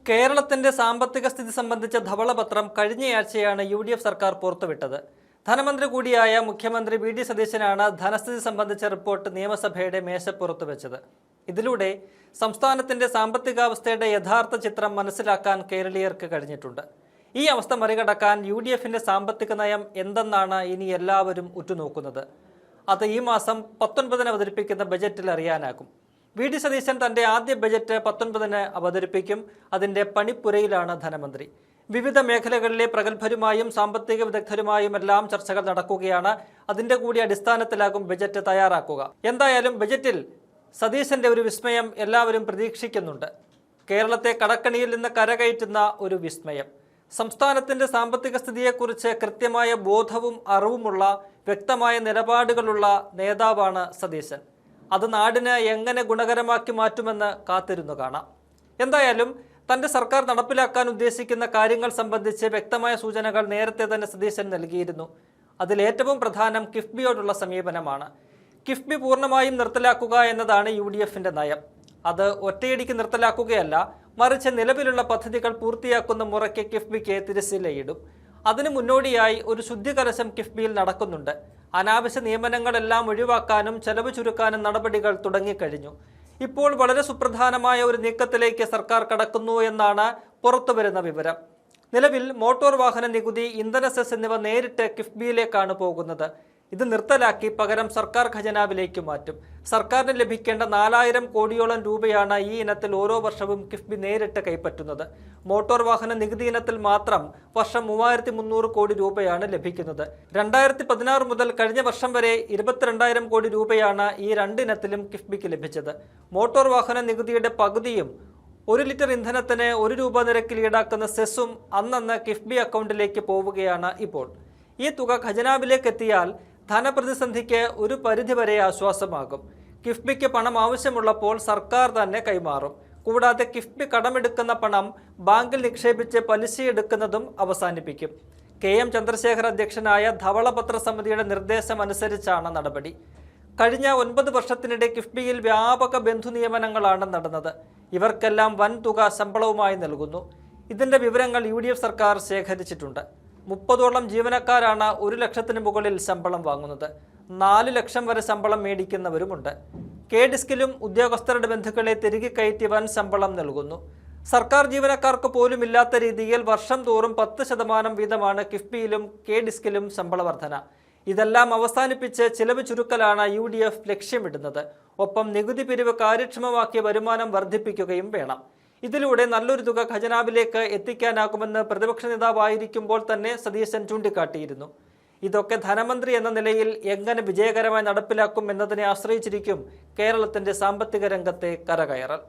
കേരളത്തിന്റെ സാമ്പത്തിക സ്ഥിതി സംബന്ധിച്ച ധവളപത്രം കഴിഞ്ഞയാഴ്ചയാണ് UDF സർക്കാർ പുറത്തുവിട്ടത്. ധനമന്ത്രി കൂടിയായ മുഖ്യമന്ത്രി വി ഡി സതീശനാണ് ധനസ്ഥിതി സംബന്ധിച്ച റിപ്പോർട്ട് നിയമസഭയുടെ മേശപ്പുറത്ത് വെച്ചത്. ഇതിലൂടെ സംസ്ഥാനത്തിന്റെ സാമ്പത്തികാവസ്ഥയുടെ യഥാർത്ഥ ചിത്രം മനസ്സിലാക്കാൻ കേരളീയർക്ക് കഴിഞ്ഞിട്ടുണ്ട്. ഈ അവസ്ഥ മറികടക്കാൻ UDFന്റെ സാമ്പത്തിക നയം എന്തെന്നാണ് ഇനി എല്ലാവരും ഉറ്റുനോക്കുന്നത്. അത് ഈ മാസം 19-ന് അവതരിപ്പിക്കുന്ന ബജറ്റിൽ അറിയാനാകും. വി ഡി സതീശൻ തന്റെ ആദ്യ ബജറ്റ് 19-ന് അവതരിപ്പിക്കും. അതിന്റെ പണിപ്പുരയിലാണ് ധനമന്ത്രി. വിവിധ മേഖലകളിലെ പ്രഗത്ഭരുമായും സാമ്പത്തിക വിദഗ്ധരുമായുമെല്ലാം ചർച്ചകൾ നടക്കുകയാണ്. അതിന്റെ കൂടി അടിസ്ഥാനത്തിലാകും ബജറ്റ് തയ്യാറാക്കുക. എന്തായാലും ബജറ്റിൽ സതീശന്റെ ഒരു വിസ്മയം എല്ലാവരും പ്രതീക്ഷിക്കുന്നുണ്ട്. കേരളത്തെ കടക്കണിയിൽ നിന്ന് കരകയറ്റുന്ന ഒരു വിസ്മയം. സംസ്ഥാനത്തിന്റെ സാമ്പത്തിക സ്ഥിതിയെക്കുറിച്ച് കൃത്യമായ ബോധവും അറിവുമുള്ള വ്യക്തമായ നിലപാടുകളുള്ള നേതാവാണ് സതീശൻ. അത് നാടിന് എങ്ങനെ ഗുണകരമാക്കി മാറ്റുമെന്ന് കാത്തിരുന്നു കാണാം. എന്തായാലും തന്റെ സർക്കാർ നടപ്പിലാക്കാൻ ഉദ്ദേശിക്കുന്ന കാര്യങ്ങൾ സംബന്ധിച്ച് വ്യക്തമായ സൂചനകൾ നേരത്തെ തന്നെ സതീശൻ നൽകിയിരുന്നു. അതിലേറ്റവും പ്രധാനം കിഫ്ബിയോടുള്ള സമീപനമാണ്. കിഫ്ബി പൂർണ്ണമായും നിർത്തലാക്കുക എന്നതാണ് UDFന്റെ നയം. അത് ഒറ്റയടിക്ക് നിർത്തലാക്കുകയല്ല, മറിച്ച് നിലവിലുള്ള പദ്ധതികൾ പൂർത്തിയാക്കുന്ന മുറയ്ക്ക് കിഫ്ബിക്ക് തിരശ്ശീലയിടും. അതിനു മുന്നോടിയായി ഒരു ശുദ്ധികലശം കിഫ്ബിയിൽ നടക്കുന്നുണ്ട്. അനാവശ്യ നിയമനങ്ങളെല്ലാം ഒഴിവാക്കാനും ചെലവ് ചുരുക്കാനും നടപടികൾ തുടങ്ങിക്കഴിഞ്ഞു. ഇപ്പോൾ വളരെ സുപ്രധാനമായ ഒരു നീക്കത്തിലേക്ക് സർക്കാർ കടക്കുന്നു എന്നാണ് പുറത്തുവരുന്ന വിവരം. നിലവിൽ മോട്ടോർ വാഹന നികുതി, ഇന്ധന സെസ് എന്നിവ നേരിട്ട് കിഫ്ബിയിലേക്കാണ് പോകുന്നത്. ഇത് നിർത്തലാക്കി പകരം സർക്കാർ ഖജനാവിലേക്ക് മാറ്റും. സർക്കാരിന് ലഭിക്കേണ്ട 4000 കോടിയോളം രൂപയാണ് ഈ ഇനത്തിൽ ഓരോ വർഷവും കിഫ്ബി നേരിട്ട് കൈപ്പറ്റുന്നത്. മോട്ടോർ വാഹന നികുതി ഇനത്തിൽ മാത്രം വർഷം 3300 കോടി രൂപയാണ് ലഭിക്കുന്നത്. 2016 മുതൽ കഴിഞ്ഞ വർഷം വരെ 22,000 കോടി രൂപയാണ് ഈ രണ്ടിനത്തിലും കിഫ്ബിക്ക് ലഭിച്ചത്. മോട്ടോർ വാഹന നികുതിയുടെ പകുതിയും 1 ലിറ്റർ ഇന്ധനത്തിന് 1 രൂപ നിരക്കിൽ ഈടാക്കുന്ന സെസ്സും അന്നന്ന് കിഫ്ബി അക്കൗണ്ടിലേക്ക് പോവുകയാണ് ഇപ്പോൾ. ഈ തുക ഖജനാവിലേക്ക് എത്തിയാൽ ധനപ്രതിസന്ധിക്ക് ഒരു പരിധിവരെ ആശ്വാസമാകും. കിഫ്ബിക്ക് പണം ആവശ്യമുള്ളപ്പോൾ സർക്കാർ തന്നെ കൈമാറും. കൂടാതെ കിഫ്ബി കടമെടുക്കുന്ന പണം ബാങ്കിൽ നിക്ഷേപിച്ച് പലിശയെടുക്കുന്നതും അവസാനിപ്പിക്കും. KM ചന്ദ്രശേഖർ അധ്യക്ഷനായ ധവളപത്ര സമിതിയുടെ നിർദ്ദേശം അനുസരിച്ചാണ് നടപടി. കഴിഞ്ഞ 9 വർഷത്തിനിടെ കിഫ്ബിയിൽ വ്യാപക ബന്ധു നിയമനങ്ങളാണ് നടന്നത്. ഇവർക്കെല്ലാം വൻ തുക ശമ്പളവുമായി നൽകുന്നു. ഇതിന്റെ വിവരങ്ങൾ UDF സർക്കാർ ശേഖരിച്ചിട്ടുണ്ട്. 30ഓളം ജീവനക്കാരാണ് 1 ലക്ഷത്തിന് മുകളിൽ ശമ്പളം വാങ്ങുന്നത്. 4 ലക്ഷം വരെ ശമ്പളം മേടിക്കുന്നവരുമുണ്ട്. ഡിസ്കിലും ഉദ്യോഗസ്ഥരുടെ ബന്ധുക്കളെ തിരികെ കയറ്റി വൻ ശമ്പളം നൽകുന്നു. സർക്കാർ ജീവനക്കാർക്ക് പോലും ഇല്ലാത്ത രീതിയിൽ വർഷം തോറും 10% വീതമാണ് കിഫ്ബിയിലും ഡിസ്കിലും ശമ്പള വർധന. ഇതെല്ലാം അവസാനിപ്പിച്ച് ചിലവ് ചുരുക്കലാണ് UDF ലക്ഷ്യമിടുന്നത്. ഒപ്പം നികുതി പിരിവ് കാര്യക്ഷമമാക്കിയ വരുമാനം വർദ്ധിപ്പിക്കുകയും വേണം. ഇതിലൂടെ നല്ലൊരു തുക ഖജനാവിലേക്ക് എത്തിക്കാനാകുമെന്ന് പ്രതിപക്ഷ നേതാവായിരിക്കുമ്പോൾ തന്നെ സതീശൻ ചൂണ്ടിക്കാട്ടിയിരുന്നു. ഇതൊക്കെ ധനമന്ത്രി എന്ന നിലയിൽ എങ്ങനെ വിജയകരമായി നടപ്പിലാക്കും എന്നതിനെ ആശ്രയിച്ചിരിക്കും കേരളത്തിന്റെ സാമ്പത്തിക രംഗത്തെ കരകയറൽ.